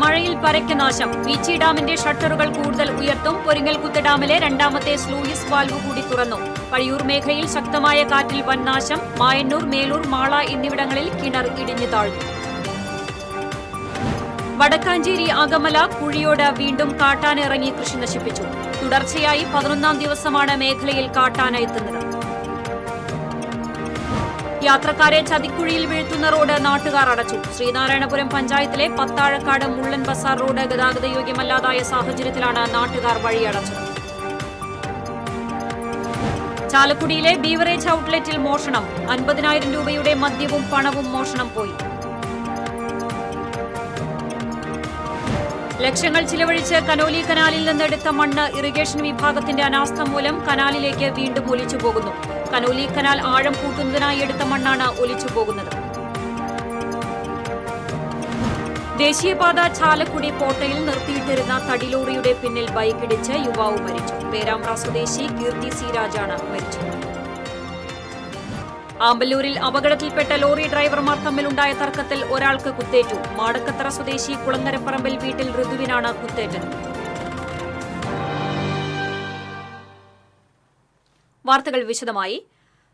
മഴയിൽ പരക്കെ നാശം. പീച്ചി ഡാമിന്റെ ഷട്ടറുകൾ കൂടുതൽ ഉയർത്തും. പൊരിങ്ങൽകുത്ത് ഡാമിലെ രണ്ടാമത്തെ സ്ലൂയിസ് വാൽവ് കൂടി തുറന്നു. പഴിയൂർ മേഖലയിൽ ശക്തമായ കാറ്റിൽ വൻ നാശം. മായന്നൂർ, മേലൂർ, മാള എന്നിവിടങ്ങളിൽ കിണർ ഇടിഞ്ഞു താഴ്ന്നു. വടക്കാഞ്ചേരി അകമല കുഴിയോട് വീണ്ടും കാട്ടാന ഇറങ്ങി കൃഷി നശിപ്പിച്ചു. തുടർച്ചയായി 11ാം ദിവസമാണ് മേഖലയിൽ കാട്ടാന എത്തുന്നത്. യാത്രക്കാരെ ചതിക്കുഴിയിൽ വീഴ്ത്തുന്ന റോഡ് നാട്ടുകാർ അടച്ചു. ശ്രീനാരായണപുരം പഞ്ചായത്തിലെ പത്താഴക്കാട് മുള്ളൻ ബസാർ റോഡ് ഗതാഗതയോഗ്യമല്ലാതായ സാഹചര്യത്തിലാണ് നാട്ടുകാർ വഴിയടച്ചത്. ചാലക്കുടിയിലെ ബീവറേജ് ഔട്ട്ലെറ്റിൽ മോഷണം. 50,000 രൂപയുടെ മദ്യവും പണവും മോഷണം പോയി. ലക്ഷങ്ങൾ ചിലവഴിച്ച് കനോലി കനാലിൽ നിന്നെടുത്ത മണ്ണ് ഇറിഗേഷൻ വിഭാഗത്തിന്റെ അനാസ്ഥ മൂലം കനാലിലേക്ക് വീണ്ടും ഒലിച്ചുപോകുന്നു. കനോലി കനാൽ ആഴം കൂട്ടുന്നതിനായി എടുത്ത മണ്ണാണ് ഒലിച്ചുപോകുന്നത്. ദേശീയപാത ചാലക്കുടി പോട്ടയിൽ നിർത്തിയിട്ടിരുന്ന തടിലോറിയുടെ പിന്നിൽ ബൈക്കിടിച്ച് യുവാവ് മരിച്ചു. പേരാമ്പ്ര സ്വദേശി കീർത്തി സി രാജാണ് മരിച്ചത്. ആമ്പല്ലൂരിൽ അപകടത്തിൽപ്പെട്ട ലോറി ഡ്രൈവർമാർ തമ്മിലുണ്ടായ തർക്കത്തിൽ ഒരാൾക്ക് കുത്തേറ്റു. മാടക്കത്തറ സ്വദേശി കുളങ്ങരപ്പറമ്പിൽ വീട്ടിൽ ഋതുവിനാണ് കുത്തേറ്റത്. വാർത്തകൾ വിശദമായി.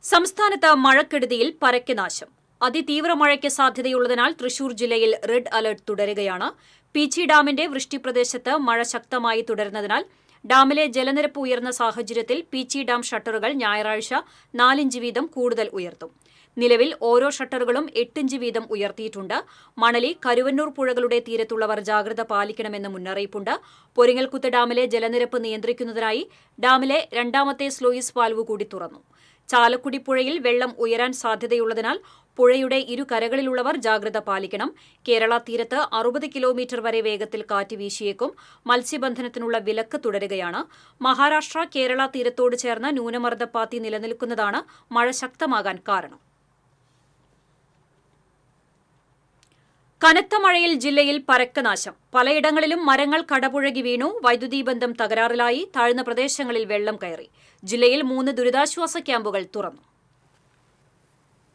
സംസ്ഥാനത്ത് മഴക്കെടുതിയിൽ പരക്കെ നാശം. അതിതീവ്ര മഴയ്ക്ക് സാധ്യതയുള്ളതിനാൽ തൃശൂർ ജില്ലയിൽ റെഡ് അലർട്ട് തുടരുകയാണ്. പീച്ചി ഡാമിന്റെ വൃഷ്ടിപ്രദേശത്ത് മഴ ശക്തമായി തുടരുന്നതിനാൽ ഡാമിലെ ജലനിരപ്പ് ഉയർന്ന സാഹചര്യത്തിൽ പീച്ചി ഡാം ഷട്ടറുകൾ ഞായറാഴ്ച 4 ഇഞ്ച് വീതം കൂടുതൽ ഉയർത്തും. നിലവിൽ ഓരോ ഷട്ടറുകളും 8 ഇഞ്ച് വീതം ഉയർത്തിയിട്ടുണ്ട്. മണലി, കരുവന്നൂർ പുഴകളുടെ തീരത്തുള്ളവർ ജാഗ്രത പാലിക്കണമെന്ന് മുന്നറിയിപ്പുണ്ട്. പൊരിങ്ങൽകുത്ത് ഡാമിലെ ജലനിരപ്പ് നിയന്ത്രിക്കുന്നതിനായി ഡാമിലെ രണ്ടാമത്തെ സ്ലൂയിസ് വാൽവ് കൂടി തുറന്നു. ചാലക്കുടി പുഴയിൽ വെള്ളം ഉയരാൻ സാധ്യതയുള്ളതിനാൽ പുഴയുടെ ഇരുകരകളിലുള്ളവർ ജാഗ്രത പാലിക്കണം. കേരള തീരത്ത് 60 കിലോമീറ്റർ വരെ വേഗത്തിൽ കാറ്റ് വീശിയേക്കും. മത്സ്യബന്ധനത്തിനുള്ള വിലക്ക് തുടരുകയാണ്. മഹാരാഷ്ട്ര, കേരള തീരത്തോട് ചേർന്ന് ന്യൂനമർദ്ദപ്പാത്തി നിലനിൽക്കുന്നതാണ് മഴ ശക്തമാകാൻ കാരണം. കനത്ത മഴയിൽ ജില്ലയിൽ പരക്കെ നാശം. പലയിടങ്ങളിലും മരങ്ങൾ കടപുഴകി വീണു. വൈദ്യുതി ബന്ധം തകരാറിലായി. താഴ്ന്ന പ്രദേശങ്ങളിൽ വെള്ളം കയറി. ജില്ലയിൽ 3 ദുരിതാശ്വാസ ക്യാമ്പുകൾ തുറന്നു.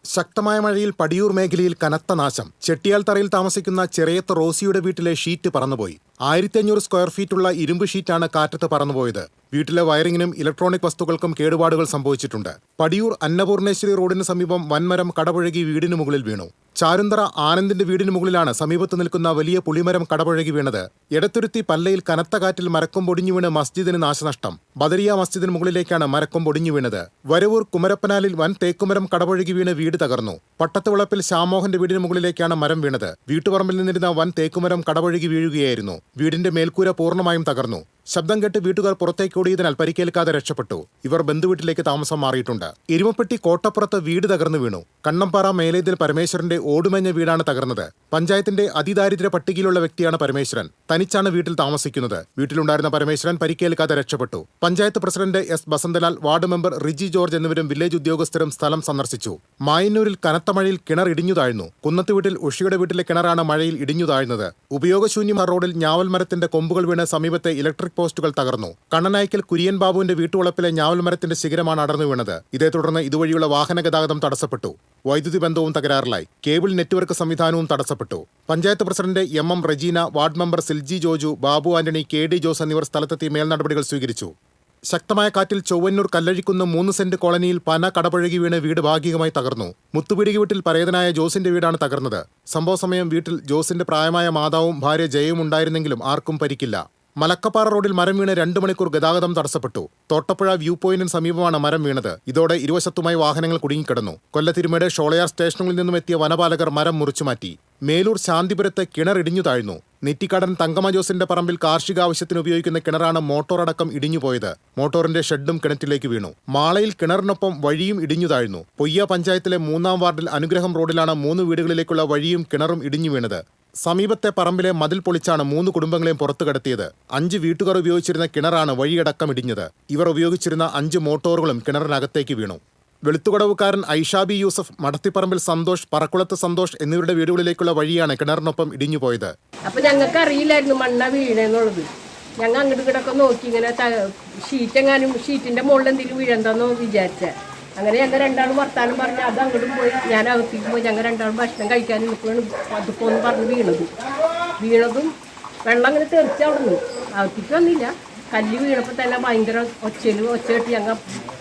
ശക്തമായ മഴയിൽ പടിയൂർ മേഖലയിൽ കനത്ത നാശം. ചെട്ടിയാൽത്തറയിൽ താമസിക്കുന്ന ചെറിയത്ത് റോസിയുടെ വീട്ടിലെ ഷീറ്റ് പറന്നുപോയി. 1500 സ്ക്വയർ ഫീറ്റുള്ള ഇരുമ്പ് ഷീറ്റാണ് കാറ്റത്ത് പറന്നുപോയത്. വീട്ടിലെ വയറിങ്ങിനും ഇലക്ട്രോണിക് വസ്തുക്കൾക്കും കേടുപാടുകൾ സംഭവിച്ചിട്ടുണ്ട്. പടിയൂർ അന്നപൂർണേശ്വരി റോഡിന് സമീപം വൻമരം കടപുഴകി വീടിന് മുകളിൽ വീണു. ചാരുന്തറ ആനന്ദിന്റെ വീടിന് മുകളിലാണ് സമീപത്ത് നിൽക്കുന്ന വലിയ പുളിമരം കടപുഴകി വീണത്. എടത്തുരുത്തി പല്ലയിൽ കനത്ത കാറ്റിൽ മരക്കൊമ്പൊടിഞ്ഞു വീണ് മസ്ജിദിന് നാശനഷ്ടം. ബദരിയ മസ്ജിദിന് മുകളിലേക്കാണ് മരക്കൊമ്പൊടിഞ്ഞു വീണത്. വരവൂർ കുമരപ്പനാലിൽ വൻ തേക്കുമരം കടപുഴകി വീണ് വീട് തകർന്നു. പട്ടത്തുവിളപ്പിൽ ശ്യാമോഹന്റെ വീടിന് മുകളിലേക്കാണ് മരം വീണത്. വീട്ടുപറമ്പിൽ നിന്നിരുന്ന വൻ തേക്കുമരം കടപുഴകി വീഴുകയായിരുന്നു. വീടിന്റെ മേൽക്കൂര പൂർണ്ണമായും തകർന്നു. ശബ്ദം കേട്ട് വീട്ടുകാർ പുറത്തേക്ക് ഓടിയതിനാൽ പരിക്കേൽക്കാതെ രക്ഷപ്പെട്ടു. ഇവർ ബന്ധുവീട്ടിലേക്ക് താമസം മാറിയിട്ടുണ്ട്. എരുമപ്പെട്ടി കോട്ടപ്പുറത്ത് വീട് തകർന്നു വീണു. കണ്ണമ്പാറ മേലേതിൽ പരമേശ്വരന്റെ ഓടുമേഞ്ഞ വീടാണ് തകർന്നത്. പഞ്ചായത്തിന്റെ അതിദാരിദ്ര്യ പട്ടികയിലുള്ള വ്യക്തിയാണ് പരമേശ്വരൻ. തനിച്ചാണ് വീട്ടിൽ താമസിക്കുന്നത്. വീട്ടിലുണ്ടായിരുന്ന പരമേശ്വരൻ പരിക്കേൽക്കാതെ രക്ഷപ്പെട്ടു. Panchayat president S Basanthalal, ward member Riji George എന്നിവരും വില്ലേജ് ഉദ്യോഗസ്ഥരും സ്ഥലം സന്ദർശിച്ചു. മായന്നൂരിൽ കനത്ത മഴയിൽ കിണർ ഇടിഞ്ഞു താഴ്ന്നു. കുന്നത്തുവീട്ടിൽ ഉഷിയുടെ വീട്ടിലെ കിണറാണ് മഴയിൽ ഇടിഞ്ഞു താഴ്ന്നത്. ഉപയോഗശൂന്യമായ റോഡിൽ ഞാവൽ മരത്തിന്റെ കൊമ്പുകൾ വീണ് സമീപത്തെ ഇലക്ട്രിക് പോസ്റ്റുകൾ തകർന്നു. കണ്ണനായ്ക്കൽ കുര്യൻ ബാബുവിന്റെ വീട്ടുവളപ്പിലെ ഞാവൽ മരത്തിന്റെ ശിഖരമാണ് അടർന്നു വീണത്. ഇതേ തുടർന്ന് ഇതുവഴിയുള്ള വാഹന ഗതാഗതം തടസ്സപ്പെട്ടു. വൈദ്യുതി ബന്ധവും തകരാറിലായി. കേബിൾ നെറ്റ്വർക്ക് സംവിധാനവും തടസ്സപ്പെട്ടു. Panchayat president M Rejina, ward member Silji Joju, Babu Antony, KD Jose എന്നിവർ സ്ഥലത്തെത്തി മേൽനടപടികൾ സ്വീകരിച്ചു. ശക്തമായ കാറ്റിൽ ചൊവ്വന്നൂർ കല്ലഴിക്കുന്ന് 3 സെന്റ് കോളനിയിൽ പന കടപുഴകി വീണ് വീട് ഭാഗികമായി തകർന്നു. മുത്തുപീടിക വീട്ടിൽ പരേതനായ ജോസിന്റെ വീടാണ് തകർന്നത്. സംഭവസമയം വീട്ടിൽ ജോസിന്റെ പ്രായമായ മാതാവും ഭാര്യ ജയയും ഉണ്ടായിരുന്നെങ്കിലും ആർക്കും പരിക്കില്ല. മലക്കപ്പാറ റോഡിൽ മരം വീണ് 2 മണിക്കൂർ ഗതാഗതം തടസ്സപ്പെട്ടു. തോട്ടപ്പുഴ വ്യൂ പോയിന്റിന് സമീപമാണ് മരം വീണത്. ഇതോടെ ഇരുവശത്തുമായി വാഹനങ്ങൾ കുടുങ്ങിക്കിടന്നു. കൊല്ലത്തിരുമേട് ഷോളയാർ സ്റ്റേഷനുകളിൽ നിന്നും എത്തിയ വനപാലകർ മരം മുറിച്ചുമാറ്റി. മേലൂർ ശാന്തിപുരത്ത് കിണർ ഇടിഞ്ഞു താഴ്ന്നു. നെറ്റിക്കാടൻ തങ്കമ്മ ജോസിന്റെ പറമ്പിൽ കാർഷിക ആവശ്യത്തിന് ഉപയോഗിക്കുന്ന കിണറാണ് മോട്ടോറടക്കം ഇടിഞ്ഞുപോയത്. മോട്ടോറിന്റെ ഷെഡും കിണറ്റിലേക്ക് വീണു. മാളയിൽ കിണറിനൊപ്പം വഴിയും ഇടിഞ്ഞു താഴ്ന്നു. പൊയ്യ പഞ്ചായത്തിലെ 3-ാം വാർഡിൽ അനുഗ്രഹം റോഡിലാണ് 3 വീടുകളിലേക്കുള്ള വഴിയും കിണറും ഇടിഞ്ഞു വീണത്. സമീപത്തെ പറമ്പിലെ മതിൽ പൊളിച്ചാണ് 3 കുടുംബങ്ങളെയും പുറത്തു കടത്തിയത്. 5 വീട്ടുകാർ ഉപയോഗിച്ചിരുന്ന കിണറാണ് വഴിയടക്കം ഇടിഞ്ഞത്. ഇവർ ഉപയോഗിച്ചിരുന്ന 5 മോട്ടോറുകളും കിണറിനകത്തേക്ക് വീണു. വെളുത്തുകടവുകാരൻ ഐഷാബി യൂസഫ്, മടത്തിപ്പറമ്പിൽ സന്തോഷ്, പറക്കുളത്ത് സന്തോഷ് എന്നിവരുടെ വീടുകളിലേക്കുള്ള വഴിയാണ് കിണറിനൊപ്പം ഇടിഞ്ഞുപോയത്. അപ്പൊ ഞങ്ങൾക്ക് അറിയില്ലായിരുന്നു മണ്ണ വീണെന്നുള്ളത്. ഞങ്ങൾ അങ്ങോട്ട് ഇങ്ങോട്ടൊക്കെ നോക്കി ഇങ്ങനെ ഷീറ്റെങ്ങാനും ഷീറ്റിന്റെ മുകളിൽ എന്തെങ്കിലും വീഴണ്ടെന്നോ വിചാരിച്ച. അങ്ങനെ ഞങ്ങൾ രണ്ടാളും വർത്താനം പറഞ്ഞ് അത് അങ്ങോട്ടും പോയി. ഞാൻ അകത്തേക്ക് പോയി. ഞങ്ങൾ രണ്ടാളും ഭക്ഷണം കഴിക്കാൻ നിൽക്കുകയാണ്. അതിപ്പോൾ പറഞ്ഞ് വീണതും വെള്ളം അങ്ങനെ തെറിച്ച് അവിടെ നിന്ന് അകത്തേക്ക് വന്നില്ല. കല്ല് വീണപ്പോൾ തന്നെ ഭയങ്കര ഒച്ചയിട്ട് ഞങ്ങൾ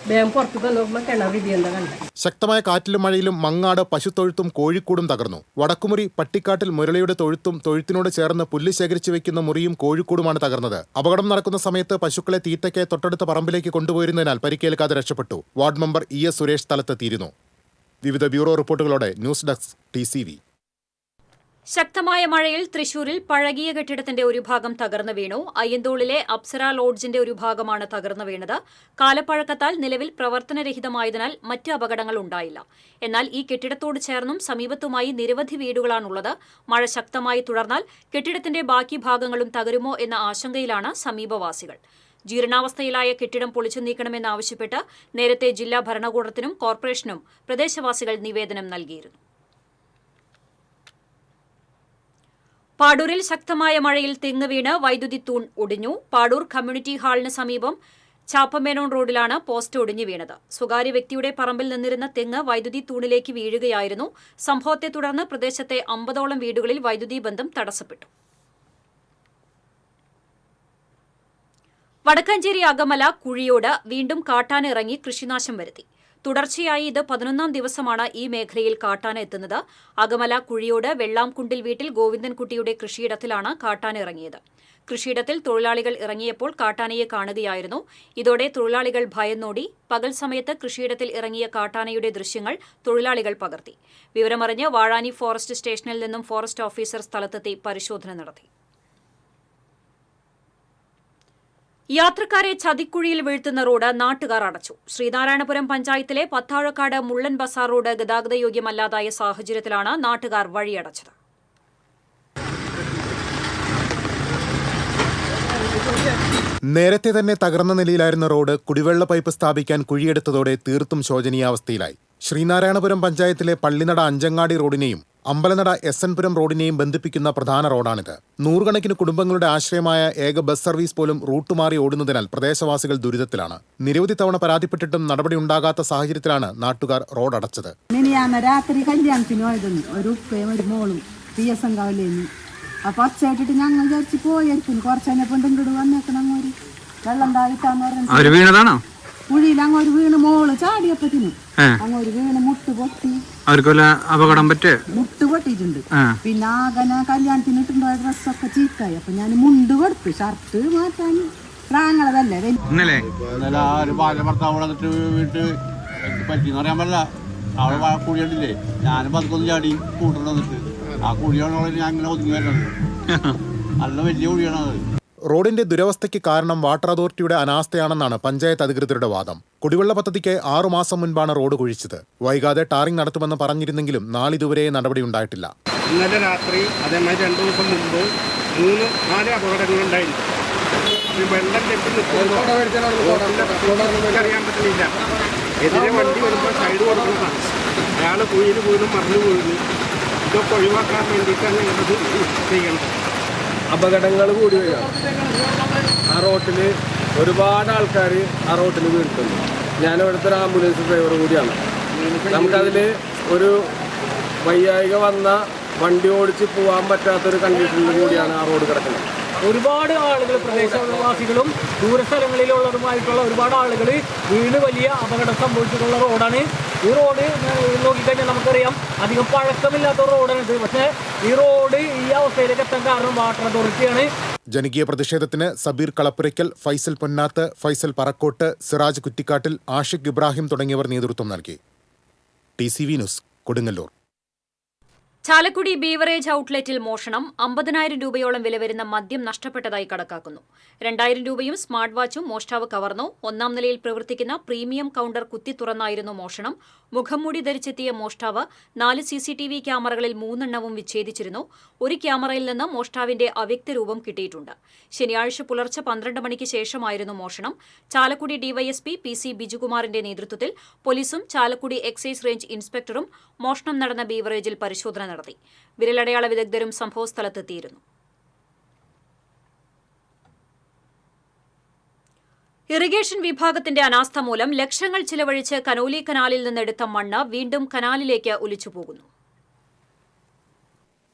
വേഗം പുറത്തേക്ക് നോക്കുമ്പോൾ കിണർ ഇടിയെന്താ കണ്ടത്. ശക്തമായ കാറ്റിലും മഴയിലും മങ്ങാട് പശുത്തൊഴുത്തും കോഴിക്കൂടും തകർന്നു. വടക്കുമുറി പട്ടിക്കാട്ടിൽ മുരളിയുടെ തൊഴുത്തും തൊഴുത്തിനോട് ചേർന്ന് പുല്ല് ശേഖരിച്ചു വെക്കുന്ന മുറിയും കോഴിക്കൂടുമാണ് തകർന്നത്. അപകടം നടക്കുന്ന സമയത്ത് പശുക്കളെ തീറ്റയ്ക്ക് തൊട്ടടുത്ത പറമ്പിലേക്ക് കൊണ്ടുപോയിരുന്നതിനാൽ പരിക്കേൽക്കാതെ രക്ഷപ്പെട്ടു. വാർഡ് മെമ്പർ ES സുരേഷ് സ്ഥലത്തെത്തിയിരുന്നു. വിവിധ ബ്യൂറോ റിപ്പോർട്ടുകളോടെ ന്യൂസ് ഡെസ്ക് TCV. ശക്തമായ മഴയിൽ തൃശൂരിൽ പഴകിയ കെട്ടിടത്തിന്റെ ഒരു ഭാഗം തകർന്നു വീണു. അയ്യന്തോളിലെ അപ്സര ലോഡ്ജിന്റെ ഒരു ഭാഗമാണ് തകർന്നു വീണത്. കാലപ്പഴക്കത്താൽ നിലവിൽ പ്രവർത്തനരഹിതമായതിനാൽ മറ്റ് അപകടങ്ങൾ ഉണ്ടായില്ല. എന്നാൽ ഈ കെട്ടിടത്തോട് ചേർന്നും സമീപത്തുമായി നിരവധി വീടുകളാണുള്ളത്. മഴ ശക്തമായി തുടർന്നാൽ കെട്ടിടത്തിന്റെ ബാക്കി ഭാഗങ്ങളും തകരുമോ എന്ന ആശങ്കയിലാണ് സമീപവാസികൾ. ജീർണാവസ്ഥയിലായ കെട്ടിടം പൊളിച്ചു നീക്കണമെന്നാവശ്യപ്പെട്ട് നേരത്തെ ജില്ലാ ഭരണകൂടത്തിനും കോർപ്പറേഷനും പ്രദേശവാസികൾ നിവേദനം നൽകിയിരുന്നു. പാടൂരിൽ ശക്തമായ മഴയിൽ തെങ്ങ് വീണ് വൈദ്യുതി തൂൺ ഒടിഞ്ഞു. പാടൂർ കമ്മ്യൂണിറ്റി ഹാളിന് സമീപം ചാപ്പമേനോൻ റോഡിലാണ് പോസ്റ്റ് ഒടിഞ്ഞു വീണത്. സ്വകാര്യ വ്യക്തിയുടെ പറമ്പിൽ നിന്നിരുന്ന തെങ്ങ് വൈദ്യുതി തൂണിലേക്ക് വീഴുകയായിരുന്നു. സംഭവത്തെ തുടർന്ന് പ്രദേശത്തെ 50ഓളം വീടുകളിൽ വൈദ്യുതി ബന്ധം തടസ്സപ്പെട്ടു. വടക്കാഞ്ചേരി അകമല കുഴിയോട് വീണ്ടും കാട്ടാന ഇറങ്ങി കൃഷിനാശം വരുത്തി. തുടർച്ചയായി ഇത് 11ാം ദിവസമാണ് ഈ മേഖലയിൽ കാട്ടാന എത്തുന്നത്. അകമല കുഴിയോട് വെള്ളാംകുണ്ടിൽ വീട്ടിൽ ഗോവിന്ദൻകുട്ടിയുടെ കൃഷിയിടത്തിലാണ് കാട്ടാന ഇറങ്ങിയത്. കൃഷിയിടത്തിൽ തൊഴിലാളികൾ ഇറങ്ങിയപ്പോൾ കാട്ടാനയെ കാണുകയായിരുന്നു. ഇതോടെ തൊഴിലാളികൾ ഭയന്നോടി. പകൽ സമയത്ത് കൃഷിയിടത്തിൽ ഇറങ്ങിയ കാട്ടാനയുടെ ദൃശ്യങ്ങൾ തൊഴിലാളികൾ പകർത്തി. വിവരമറിഞ്ഞ് വാഴാനി ഫോറസ്റ്റ് സ്റ്റേഷനിൽ നിന്നും ഫോറസ്റ്റ് ഓഫീസർ സ്ഥലത്തെത്തി പരിശോധന നടത്തി. യാത്രക്കാരെ ചതിക്കുഴിയിൽ വീഴ്ത്തുന്ന റോഡ് നാട്ടുകാർ അടച്ചു. ശ്രീനാരായണപുരം പഞ്ചായത്തിലെ പത്താഴക്കാട് മുള്ളൻ ബസാർ റോഡ് ഗതാഗതയോഗ്യമല്ലാതായ സാഹചര്യത്തിലാണ് നാട്ടുകാർ വഴിയടച്ചത്. നേരത്തെ തന്നെ തകർന്ന നിലയിലായിരുന്ന റോഡ് കുടിവെള്ള പൈപ്പ് സ്ഥാപിക്കാൻ കുഴിയെടുത്തതോടെ തീർത്തും ശോചനീയാവസ്ഥയിലായി. ശ്രീനാരായണപുരം പഞ്ചായത്തിലെ പള്ളിനട അഞ്ചങ്ങാടി റോഡിനെയും അമ്പലനട SN പുരം റോഡിനെയും ബന്ധിപ്പിക്കുന്ന പ്രധാന റോഡാണിത്. നൂറുകണക്കിന് കുടുംബങ്ങളുടെ ആശ്രയമായ ഏക ബസ് സർവീസ് പോലും റൂട്ട് മാറി ഓടുന്നതിനാൽ പ്രദേശവാസികൾ ദുരിതത്തിലാണ്. നിരവധി തവണ പരാതിപ്പെട്ടിട്ടും നടപടിയുണ്ടാകാത്ത സാഹചര്യത്തിലാണ് നാട്ടുകാർ റോഡ് അടച്ചത്. രാത്രി കല്യാണത്തിന് പോയതെന്ന് ഒരു ഉപ്പയും ഒരു മോളും PS കാവിലേന്ന്. അപ്പൊ അച്ഛായിട്ടിട്ട് ഞങ്ങൾ വിചാരിച്ച് പോയായിരിക്കും. കുറച്ചതിനെക്കൊണ്ട് ഇങ്ങോട്ട് വന്നേക്കണം. അങ്ങോട്ട് വെള്ളം താഴ്ത്താന്ന് പറഞ്ഞു കുഴിയിൽ അങ്ങോട്ട് വീണ് മോള് ചാടിയപ്പത്തിനും അങ്ങോട്ട് വീണ് മുട്ട് പൊട്ടി. അവർക്കുള്ള അപകടം പറ്റേ മുട്ട് പൊട്ടിയിട്ടുണ്ട്. പിന്നെ ആകന കല്യാണത്തിന് ഇട്ടുണ്ടായ ഡ്രസ്സൊക്കെ ചീത്തായി. അപ്പൊ ഞാൻ മുണ്ട് കൊടുത്തു. ഷർട്ട് മാറ്റാൻ പ്രാങ്ങളതല്ലേ. ഇന്നലെ ഒരു ഭർത്താവ് വീട്ട് പറ്റിന്ന് പറയാൻ പറ്റില്ല. അവിടെ കുഴിയുണ്ടില്ലേ, ഞാനും പതുക്കൊന്ന് ചാടി കൂട്ടം വന്നിട്ട് ആ കുഴിയാണോ ഞാൻ ഇങ്ങനെ ഒതുങ്ങി വരുന്നത്. നല്ല വലിയ കുഴിയാണത്. റോഡിന്റെ ദുരവസ്ഥയ്ക്ക് കാരണം വാട്ടർ അതോറിറ്റിയുടെ അനാസ്ഥയാണെന്നാണ് പഞ്ചായത്ത് അധികൃതരുടെ വാദം. കുടിവെള്ള പദ്ധതിക്ക് 6 മാസം മുൻപാണ് റോഡ് കുഴിച്ചത്. വൈകാതെ ടാറിംഗ് നടത്തുമെന്ന് പറഞ്ഞിരുന്നെങ്കിലും നാളിതുവരെ നടപടിയുണ്ടായിട്ടില്ല. ഇന്നലെ രാത്രി അതേമാതിരി 2 ദിവസം മുമ്പ് 3-4 അപകടങ്ങളുണ്ടായിരുന്നു. വെള്ളം കെട്ടി അറിയാൻ പറ്റുന്നില്ല. എതിരെ വണ്ടി വരുമ്പോൾ സൈഡ് കൊടുക്കുന്നതാണ്. അയാൾ കുഴിയിൽ വീണ്ടും മറിഞ്ഞു വീഴുന്നു. ഇതൊക്കെ ഒഴിവാക്കാൻ വേണ്ടിയിട്ടാണ് ഇത് ചെയ്യണം. അപകടങ്ങൾ കൂടി വരികയാണ്. ആ റോട്ടിൽ ഒരുപാട് ആൾക്കാർ ആ റോട്ടിൽ വീണിട്ടുണ്ട്. ഞാനിവിടുത്തെ ഒരു ആംബുലൻസ് ഡ്രൈവർ കൂടിയാണ്. നമുക്കതിൽ ഒരു വയ്യായിക വന്ന വണ്ടി ഓടിച്ച് പോകാൻ പറ്റാത്തൊരു കണ്ടീഷനിൽ കൂടിയാണ് ആ റോഡ് കിടക്കുന്നത്. ഒരുപാട് ആളുകൾ പ്രദേശവാസികളും ദൂരസ്ഥലങ്ങളിലുള്ളതുമായിട്ടുള്ള ഒരുപാട് ആളുകൾ വീണ് വലിയ അപകടം സംഭവിച്ചിട്ടുള്ള റോഡാണ്. ഈ റോഡ് നോക്കിക്കഴിഞ്ഞാൽ നമുക്കറിയാം അധികം പഴക്കമില്ലാത്ത റോഡാണിത്. പക്ഷേ ഈ റോഡ് ഈ അവസ്ഥയിലേക്ക് എത്താൻ കാരണം വാട്ടർ അതോറിറ്റിയാണ്. ജനകീയ പ്രതിഷേധത്തിന് സബീർ കളപ്പുരയ്ക്കൽ, ഫൈസൽ പൊന്നാത്ത്, ഫൈസൽ പറക്കോട്ട്, സിറാജ് കുറ്റിക്കാട്ടിൽ, ആഷിഖ് ഇബ്രാഹിം തുടങ്ങിയവർ നേതൃത്വം നൽകി. TCV news, Kodungallur. Chalakudy beverage ഔട്ട്ലെറ്റിൽ മോഷണം. 50,000 രൂപയോളം വില വരുന്ന മദ്യം നഷ്ടപ്പെട്ടതായി കണക്കാക്കുന്നു. 2,000 രൂപയും സ്മാർട്ട് വാച്ചും മോഷ്ടാവ് കവർന്നു. 1ാം നിലയിൽ പ്രവർത്തിക്കുന്ന പ്രീമിയം കൌണ്ടർ കുത്തി തുറന്നായിരുന്നു മോഷണം. മുഖംമൂടി ധരിച്ചെത്തിയ മോഷ്ടാവ് 4 CCTV ക്യാമറകളിൽ 3 എണ്ണവും വിച്ഛേദിച്ചിരുന്നു. ഒരു ക്യാമറയിൽ നിന്ന് മോഷ്ടാവിന്റെ അവ്യക്തരൂപം കിട്ടിയിട്ടുണ്ട്. ശനിയാഴ്ച പുലർച്ചെ 12 മണിക്ക് ശേഷമായിരുന്നു മോഷണം. ചാലക്കുടി ഡിവൈഎസ്പി PC ബിജുകുമാറിന്റെ നേതൃത്വത്തിൽ പോലീസും ചാലക്കുടി എക്സൈസ് റേഞ്ച് ഇൻസ്പെക്ടറും മോഷണം നടന്ന ബീവറേജിൽ പരിശോധന നടത്തി. വിരലടയാള വിദഗ്ധരും സംഭവസ്ഥലത്തെത്തിയിരുന്നു. ഇറിഗേഷൻ വിഭാഗത്തിന്റെ അനാസ്ഥ മൂലം ലക്ഷങ്ങൾ ചിലവഴിച്ച് കനോലി കനാലിൽ നിന്നെടുത്ത മണ്ണ് വീണ്ടും കനാലിലേക്ക് ഒലിച്ചുപോകുന്നു.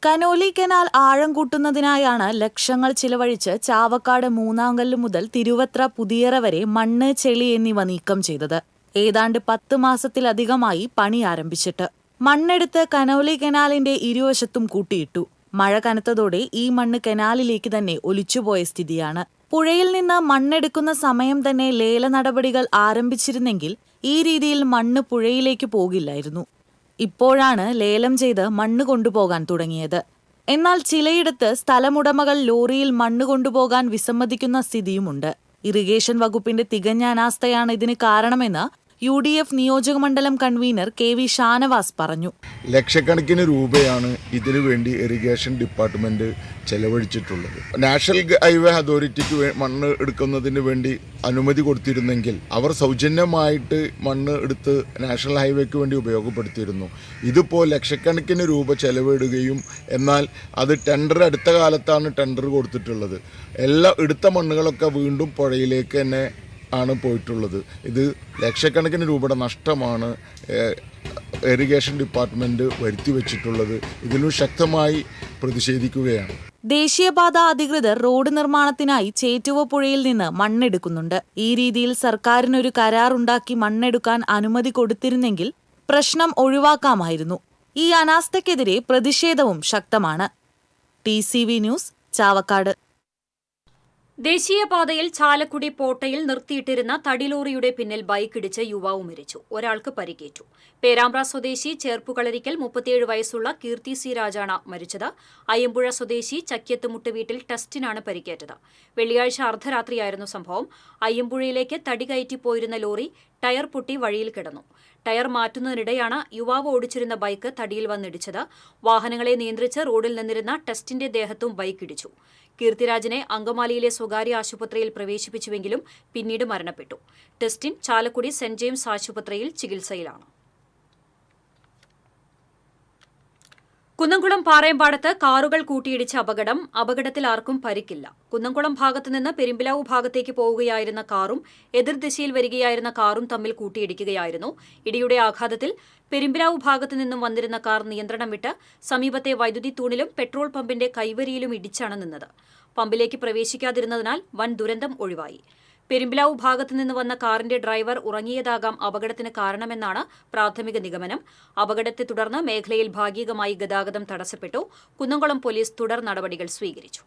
കനോലി കനാൽ ആഴം കൂട്ടുന്നതിനായാണ് ലക്ഷങ്ങൾ ചിലവഴിച്ച് ചാവക്കാട് മൂന്നാങ്കല്ല് മുതൽ തിരുവത്ര പുതിയറ വരെ മണ്ണ്, ചെളി എന്നിവ നീക്കം ചെയ്തത്. ഏതാണ്ട് 10 മാസത്തിലധികമായി പണി ആരംഭിച്ചിട്ട്. മണ്ണെടുത്ത് കനോലി കനാലിന്റെ ഇരുവശത്തും കൂട്ടിയിട്ടു. മഴ കനത്തതോടെ ഈ മണ്ണ് കനാലിലേക്ക് തന്നെ ഒലിച്ചുപോയ സ്ഥിതിയാണ്. പുഴയിൽ നിന്ന് മണ്ണെടുക്കുന്ന സമയം തന്നെ ലേല നടപടികൾ ആരംഭിച്ചിരുന്നെങ്കിൽ ഈ രീതിയിൽ മണ്ണ് പുഴയിലേക്ക് പോകില്ലായിരുന്നു. ഇപ്പോഴാണ് ലേലം ചെയ്ത് മണ്ണ് കൊണ്ടുപോകാൻ തുടങ്ങിയത്. എന്നാൽ ചിലയിടത്ത് സ്ഥലമുടമകൾ ലോറിയിൽ മണ്ണ് കൊണ്ടുപോകാൻ വിസമ്മതിക്കുന്ന സ്ഥിതിയുമുണ്ട്. ഇറിഗേഷൻ വകുപ്പിന്റെ തികഞ്ഞ അനാസ്ഥയാണ് ഇതിന് കാരണമെന്ന് UDF നിയോജകമണ്ഡലം കൺവീനർ KV ഷാനവാസ് പറഞ്ഞു. ലക്ഷക്കണക്കിന് രൂപയാണ് ഇതിനു വേണ്ടി ഇറിഗേഷൻ ഡിപ്പാർട്ട്മെന്റ് ചെലവഴിച്ചിട്ടുള്ളത്. നാഷണൽ ഹൈവേ അതോറിറ്റിക്ക് മണ്ണ് എടുക്കുന്നതിന് വേണ്ടി അനുമതി കൊടുത്തിരുന്നെങ്കിൽ അവർ സൗജന്യമായിട്ട് മണ്ണ് എടുത്ത് നാഷണൽ ഹൈവേക്ക് വേണ്ടി ഉപയോഗപ്പെടുത്തിയിരുന്നു. ഇതിപ്പോൾ ലക്ഷക്കണക്കിന് രൂപ ചെലവിടുകയും എന്നാൽ അത് ടെൻഡർ അടുത്ത കാലത്താണ് ടെൻഡർ കൊടുത്തിട്ടുള്ളത്. എല്ലാ എടുത്ത മണ്ണുകളൊക്കെ വീണ്ടും പുഴയിലേക്ക് തന്നെ ആണ് പോയിട്ടുള്ളത്. ഇത് ലക്ഷക്കണക്കിന് രൂപയുടെ നഷ്ടമാണ് ഇറിഗേഷൻ ഡിപ്പാർട്ട്മെന്റ് വരുത്തിവെച്ചിട്ടുള്ളത്. ഇതിലും ശക്തമായി പ്രതിഷേധിക്കുകയാണ്. ദേശീയപാത അധികൃതർ റോഡ് നിർമ്മാണത്തിനായി ചേറ്റുവ പുഴയിൽ നിന്ന് മണ്ണെടുക്കുന്നുണ്ട്. ഈ രീതിയിൽ സർക്കാരിനൊരു കരാറുണ്ടാക്കി മണ്ണെടുക്കാൻ അനുമതി കൊടുത്തിരുന്നെങ്കിൽ പ്രശ്നം ഒഴിവാക്കാമായിരുന്നു. ഈ അനാസ്ഥയ്ക്കെതിരെ പ്രതിഷേധവും ശക്തമാണ്. TCV news, Chavakkad. ദേശീയപാതയിൽ ചാലക്കുടി പോട്ടയിൽ നിർത്തിയിട്ടിരുന്ന തടിലോറിയുടെ പിന്നിൽ ബൈക്കിടിച്ച് യുവാവ് മരിച്ചു. ഒരാൾക്ക് പരിക്കേറ്റു. പേരാമ്പ്ര സ്വദേശി ചേർപ്പുകളരിക്കൽ 37 വയസ്സുള്ള കീർത്തി സി രാജാണ് മരിച്ചത്. അയ്യമ്പുഴ സ്വദേശി ചക്കിയത്തുമുട്ട് വീട്ടിൽ ടെസ്റ്റിനാണ് പരിക്കേറ്റത്. വെള്ളിയാഴ്ച അർദ്ധരാത്രിയായിരുന്നു സംഭവം. അയ്യമ്പുഴയിലേക്ക് തടി കയറ്റിപ്പോയിരുന്ന ലോറി ടയർ പൊട്ടി വഴിയിൽ കിടന്നു. ടയർ മാറ്റുന്നതിനിടെയാണ് യുവാവ് ഓടിച്ചിരുന്ന ബൈക്ക് തടിയിൽ വന്നിടിച്ചത്. വാഹനങ്ങളെ നിയന്ത്രിച്ച് റോഡിൽ നിന്നിരുന്ന ടെസ്റ്റിന്റെ ദേഹത്തും ബൈക്കിടിച്ചു. കീർത്തിരാജിനെ അങ്കമാലിയിലെ സ്വകാര്യ ആശുപത്രിയിൽ പ്രവേശിപ്പിച്ചുവെങ്കിലും പിന്നീട് മരണപ്പെട്ടു. ടെസ്റ്റിൻ ചാലക്കുടി സെന്റ് ജെയിംസ് ആശുപത്രിയിൽ ചികിത്സയിലാണ്. കുന്നംകുളം പാറയമ്പാടത്ത് കാറുകൾ കൂട്ടിയിടിച്ച അപകടത്തിൽ ആർക്കും പരിക്കില്ല. കുന്നംകുളം ഭാഗത്തുനിന്ന് പെരുമ്പിലാവ് ഭാഗത്തേക്ക് പോവുകയായിരുന്ന കാറും എതിർദിശയിൽ വരികയായിരുന്ന കാറും തമ്മിൽ കൂട്ടിയിടിക്കുകയായിരുന്നു. ഇടിയുടെ ആഘാതത്തിൽ പെരുമ്പിലാവ് ഭാഗത്തുനിന്നും വന്നിരുന്ന കാർ നിയന്ത്രണം വിട്ട് സമീപത്തെ വൈദ്യുതി തൂണിലും പെട്രോൾ പമ്പിന്റെ കൈവരിയിലും ഇടിച്ചാണ് നിന്നത്. പമ്പിലേക്ക് പ്രവേശിക്കാതിരുന്നതിനാൽ വൻ ദുരന്തം ഒഴിവായി. പെരുമ്പിലാവ് ഭാഗത്തുനിന്ന് വന്ന കാറിന്റെ ഡ്രൈവർ ഉറങ്ങിയതാകാം അപകടത്തിന് കാരണമെന്നാണ് പ്രാഥമിക നിഗമനം. അപകടത്തെ തുടർന്ന് മേഖലയിൽ ഭാഗികമായി ഗതാഗതം തടസ്സപ്പെട്ടു. കുന്നംകുളം പോലീസ് തുടർ നടപടികൾ സ്വീകരിച്ചു.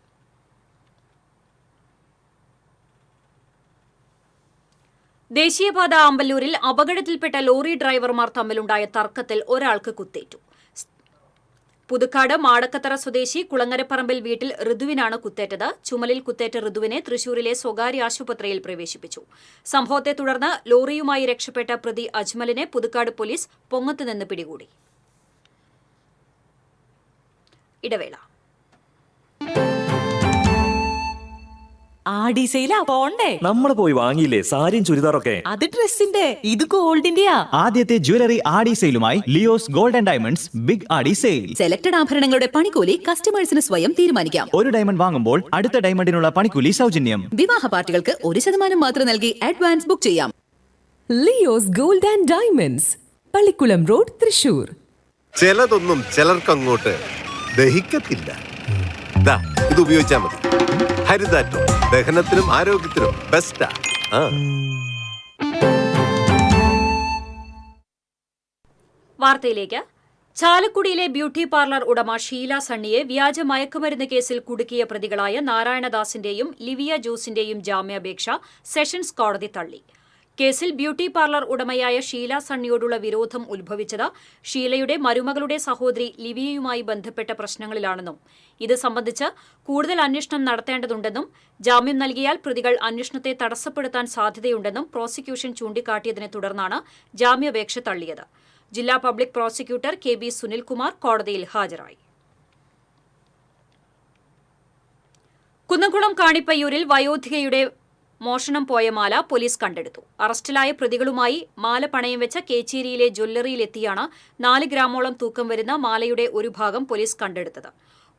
ദേശീയപാത ആമ്പല്ലൂരിൽ അപകടത്തിൽപ്പെട്ട ലോറി ഡ്രൈവർമാർ തമ്മിലുണ്ടായ തർക്കത്തിൽ ഒരാൾക്ക് കുത്തേറ്റു. പുതുക്കാട് മാടക്കത്തറ സ്വദേശി കുളങ്ങരപ്പറമ്പിൽ വീട്ടിൽ ഋതുവിനാണ് കുത്തേറ്റത്. ചുമലിൽ കുത്തേറ്റ ഋതുവിനെ തൃശൂരിലെ സ്വകാര്യ ആശുപത്രിയിൽ പ്രവേശിപ്പിച്ചു. സംഭവത്തെ തുടർന്ന് ലോറിയുമായി രക്ഷപ്പെട്ട പ്രതി അജ്മലിനെ പുതുക്കാട് പോലീസ് പൊങ്ങത്തുനിന്ന് പിടികൂടി. ഇടവേള. ആടിസയിലാ പോണ്ടേ? നമ്മൾ പോയി വാങ്ങിയില്ലേ സാരിയും ചുരിദാറൊക്കെ? അത് ഡ്രസ്സിന്റെ, ഇത് ഗോൾഡിന്റെയാ. ആദ്യത്തെ ജ്വല്ലറി ആടി സെയിലുമായി Leo's gold and diamonds big Aadi sale. Selected ആഭരണങ്ങളുടെ പണിക്കൂലി കസ്റ്റമേഴ്സിന് സ്വയം തീരുമാനിക്കാം. ഒരു ഡയമണ്ട് വാങ്ങുമ്പോൾ അടുത്ത ഡയമണ്ടിനുള്ള പണിക്കൂലി സൗജന്യം. വിവാഹ പാർട്ടികൾക്ക് 1% മാത്രം നൽകി അഡ്വാൻസ് ബുക്ക് ചെയ്യാം. Leo's gold and diamonds, Pallikulam road, Thrissur. ചിലതൊന്നും ചിലർക്കങ്ങോട്ട് ദഹിക്കത്തില്ല. ഇത് ഉപയോഗിച്ചാൽ മതി. ഹരിതാറ്റോ ദഹനത്തിനും ആരോഗ്യത്തിനും ബെസ്റ്റാ. വാർത്തയിലേക്ക്. ചാലക്കുടിയിലെ ബ്യൂട്ടി പാർലർ ഉടമ ഷീല സണ്ണിയെ വ്യാജ മയക്കുമരുന്ന് കേസിൽ കുടുക്കിയ പ്രതികളായ നാരായണദാസിന്റെയും ലിവിയ ജോസിന്റെയും ജാമ്യാപേക്ഷ സെഷൻസ് കോടതി തള്ളി. കേസിൽ ബ്യൂട്ടി പാർലർ ഉടമയായ ഷീല സണ്ണിയോടുള്ള വിരോധം ഉത്ഭവിച്ചത് ഷീലയുടെ മരുമകളുടെ സഹോദരി ലിവിയയുമായി ബന്ധപ്പെട്ട പ്രശ്നങ്ങളിലാണെന്നും ഇത് സംബന്ധിച്ച് കൂടുതൽ അന്വേഷണം നടത്തേണ്ടതുണ്ടെന്നും ജാമ്യം നൽകിയാൽ പ്രതികൾ അന്വേഷണത്തെ തടസ്സപ്പെടുത്താൻ സാധ്യതയുണ്ടെന്നും പ്രോസിക്യൂഷൻ ചൂണ്ടിക്കാട്ടിയതിനെ തുടർന്നാണ് ജാമ്യാപേക്ഷ തള്ളിയത്. ജില്ലാ പബ്ലിക് പ്രോസിക്യൂട്ടർ KB സുനിൽകുമാർ കോടതിയിൽ ഹാജരായി. കുന്നംകുളം കാണിപ്പയ്യൂരിൽ വയോധികയുടെ മോഷണം പോയ മാല പോലീസ് കണ്ടെടുത്തു. അറസ്റ്റിലായ പ്രതികളുമായി മാല പണയം വെച്ച കേച്ചേരിയിലെ ജ്വല്ലറിയിലെത്തിയാണ് 4 ഗ്രാമോളം തൂക്കം വരുന്ന മാലയുടെ ഒരു ഭാഗം പോലീസ് കണ്ടെടുത്തത്.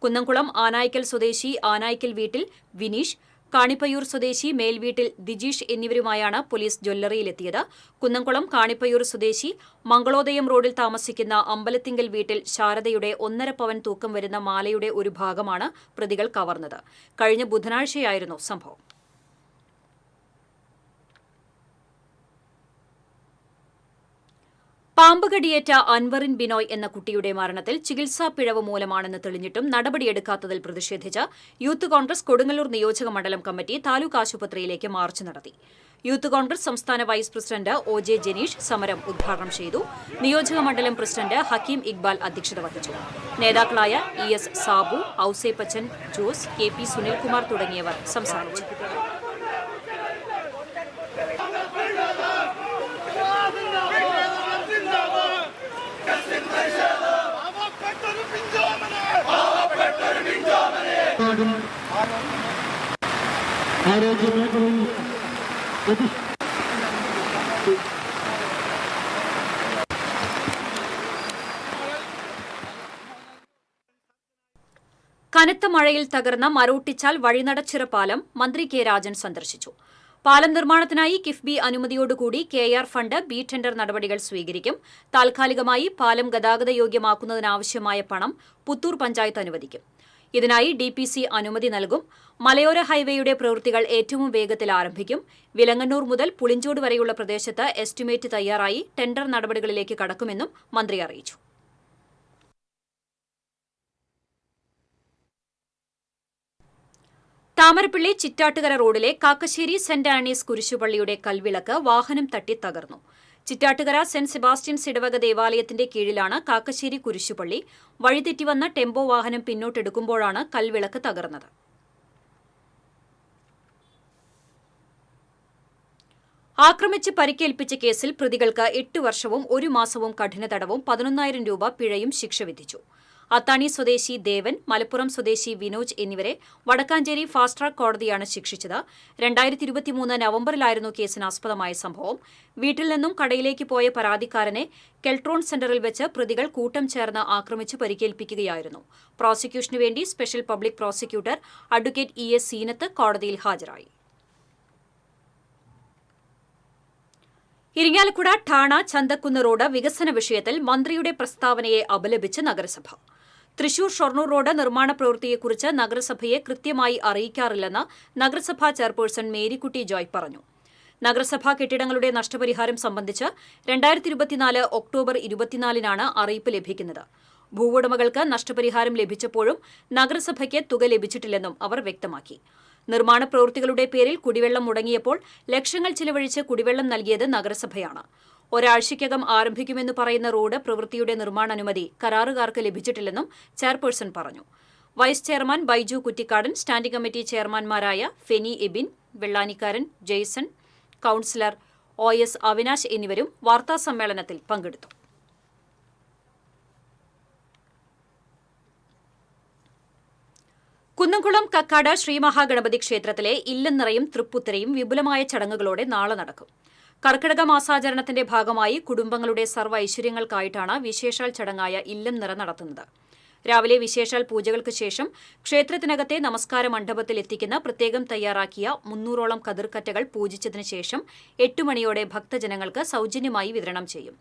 കുന്നംകുളം ആനായിക്കൽ സ്വദേശി ആനായിക്കൽ വീട്ടിൽ വിനീഷ്, കാണിപ്പയ്യൂർ സ്വദേശി മേൽവീട്ടിൽ ദിജീഷ് എന്നിവരുമായാണ് പോലീസ് ജ്വല്ലറിയിലെത്തിയത്. കുന്നംകുളം കാണിപ്പയ്യൂർ സ്വദേശി മംഗളോദയം റോഡിൽ താമസിക്കുന്ന അമ്പലത്തിങ്കൽ വീട്ടിൽ ശാരദയുടെ 1.5 പവൻ തൂക്കം വരുന്ന മാലയുടെ ഒരു ഭാഗമാണ് പ്രതികൾ കവർന്നത്. കഴിഞ്ഞ ബുധനാഴ്ചയായിരുന്നു സംഭവം. പാമ്പുകടിയേറ്റ അൻവറിൻ ബിനോയ് എന്ന കുട്ടിയുടെ മരണത്തിൽ ചികിത്സാ പിഴവ് മൂലമാണെന്ന് തെളിഞ്ഞിട്ടും നടപടിയെടുക്കാത്തതിൽ പ്രതിഷേധിച്ച് യൂത്ത് കോൺഗ്രസ് കൊടുങ്ങല്ലൂർ നിയോജക മണ്ഡലം കമ്മിറ്റി താലൂക്ക് ആശുപത്രിയിലേക്ക് മാർച്ച് നടത്തി. യൂത്ത് കോൺഗ്രസ് സംസ്ഥാന വൈസ് പ്രസിഡന്റ് OJ ജനീഷ് സമരം ഉദ്ഘാടനം ചെയ്തു. നിയോജക മണ്ഡലം പ്രസിഡന്റ് ഹക്കീം ഇക്ബാൽ അധ്യക്ഷത വഹിച്ചു. നേതാക്കളായ ES സാബു, ഔസേപ്പച്ചൻ ജോസ്, KP സുനിൽകുമാർ തുടങ്ങിയവർ സംസാരിച്ചു. കനത്ത മഴയിൽ തകർന്ന മരോട്ടിച്ചാൽ വഴിനടച്ചിറ പാലം മന്ത്രി കെ രാജൻ സന്ദർശിച്ചു. പാലം നിർമ്മാണത്തിനായി കിഫ്ബി അനുമതിയോടുകൂടി KR ഫണ്ട് ബി ടെൻഡർ നടപടികൾ സ്വീകരിക്കും. താൽക്കാലികമായി പാലം ഗതാഗതയോഗ്യമാക്കുന്നതിനാവശ്യമായ പണം പുത്തൂർ പഞ്ചായത്ത് അനുവദിക്കും. ഇതിനായി DPC അനുമതി നൽകും. മലയോര ഹൈവേയുടെ പ്രവൃത്തികൾ ഏറ്റവും വേഗത്തിൽ ആരംഭിക്കും. വിലങ്ങന്നൂർ മുതൽ പുളിഞ്ചോട് വരെയുള്ള പ്രദേശത്ത് എസ്റ്റിമേറ്റ് തയ്യാറായി ടെൻഡർ നടപടികളിലേക്ക് കടക്കുമെന്നും മന്ത്രി അറിയിച്ചു. താമരപ്പള്ളി ചിറ്റാട്ടുകര റോഡിലെ കാക്കശ്ശേരി സെന്റ് ആനീസ് കുരിശുപള്ളിയുടെ കൽവിളക്ക് വാഹനം തട്ടി തകർന്നു. ചിറ്റാട്ടുകര സെന്റ് സെബാസ്റ്റ്യൻസ് ഇടവക ദേവാലയത്തിന്റെ കീഴിലാണ് കാക്കശ്ശേരി കുരിശുപള്ളി. വഴിതെറ്റിവന്ന ടെമ്പോ വാഹനം പിന്നോട്ടെടുക്കുമ്പോഴാണ് കൽവിളക്ക് തകർന്നത്. ആക്രമിച്ച് പരിക്കേൽപ്പിച്ച കേസിൽ പ്രതികൾക്ക് 8 വർഷവും 1 മാസവും കഠിന തടവും 11,000 രൂപ പിഴയും ശിക്ഷ വിധിച്ചു. അത്താണി സ്വദേശി ദേവൻ, മലപ്പുറം സ്വദേശി വിനോജ് എന്നിവരെ വടക്കാഞ്ചേരി ഫാസ്റ്റ് ട്രാക്ക് കോടതിയാണ് ശിക്ഷിച്ചത്. 2023 നവംബറിലായിരുന്നു കേസിനാസ്പദമായ സംഭവം. വീട്ടിൽ നിന്നും കടയിലേക്ക് പോയ പരാതിക്കാരനെ കെൽട്രോൺ സെന്ററിൽ വെച്ച് പ്രതികൾ കൂട്ടം ചേർന്ന് ആക്രമിച്ച് പരിക്കേൽപ്പിക്കുകയായിരുന്നു. പ്രോസിക്യൂഷനു വേണ്ടി special public prosecutor advocate ES Seenath കോടതിയിൽ ഹാജരായി. ഇരിങ്ങാലക്കുട ഠാണ ചന്തക്കുന്ന് റോഡ് വികസന വിഷയത്തിൽ മന്ത്രിയുടെ പ്രസ്താവനയെ അപലപിച്ച് നഗരസഭ. തൃശൂർ ഷൊർണൂർ റോഡ് നിർമ്മാണ പ്രവൃത്തിയെക്കുറിച്ച് നഗരസഭയെ കൃത്യമായി അറിയിക്കാറില്ലെന്ന് നഗരസഭാ ചെയർപേഴ്സൺ മേരിക്കുട്ടി ജോയ് പറഞ്ഞു. നഗരസഭാ കെട്ടിടങ്ങളുടെ നഷ്ടപരിഹാരം സംബന്ധിച്ച് 2024 ഒക്ടോബർ 24-നാണ് അറിയിപ്പ് ലഭിക്കുന്നത്. ഭൂവുടമകൾക്ക് നഷ്ടപരിഹാരം ലഭിച്ചപ്പോഴും നഗരസഭയ്ക്ക് തുക ലഭിച്ചിട്ടില്ലെന്നും അവർ വ്യക്തമാക്കി. നിർമ്മാണ പ്രവൃത്തികളുടെ പേരിൽ കുടിവെള്ളം മുടങ്ങിയപ്പോൾ ലക്ഷങ്ങൾ ചിലവഴിച്ച് കുടിവെള്ളം നൽകിയത് നഗരസഭയാണ്. ഒരാഴ്ചയ്ക്കകം ആരംഭിക്കുമെന്ന് പറയുന്ന റോഡ് പ്രവൃത്തിയുടെ നിർമ്മാണാനുമതി കരാറുകാർക്ക് ലഭിച്ചിട്ടില്ലെന്നും ചെയർപേഴ്സൺ പറഞ്ഞു. Vice chairman Baiju Kuttikkadan, standing committee ചെയർമാൻമാരായ ഫെനി എബിൻ, വെള്ളാനിക്കാരൻ ജെയ്സൺ, കൌൺസിലർ OS അവിനാശ് എന്നിവരും വാർത്താസമ്മേളനത്തിൽ പങ്കെടുത്തു. കുന്നംകുളം കക്കാട് ശ്രീമഹാഗണപതി ക്ഷേത്രത്തിലെ ഇല്ലനിറയും തൃപ്പുത്തരയും വിപുലമായ ചടങ്ങുകളോടെ നാളെ നടക്കും. കർക്കിടക മാസാചരണത്തിന്റെ ഭാഗമായി കുടുംബങ്ങളുടെ സർവ്വ ഐശ്വര്യങ്ങൾക്കായിട്ടാണ് വിശേഷാൽ ചടങ്ങായ ഇല്ലം നിറ നടത്തുന്നത്. രാവിലെ വിശേഷാൽ പൂജകൾക്ക് ശേഷം ക്ഷേത്രത്തിനകത്തെ നമസ്കാര മണ്ഡപത്തിൽ എത്തിക്കുന്ന പ്രത്യേകം തയ്യാറാക്കിയ 300ഓളം കതിർക്കറ്റകൾ പൂജിച്ചതിനു ശേഷം 8 മണിയോടെ ഭക്തജനങ്ങൾക്ക് സൌജന്യമായി വിതരണം ചെയ്യും.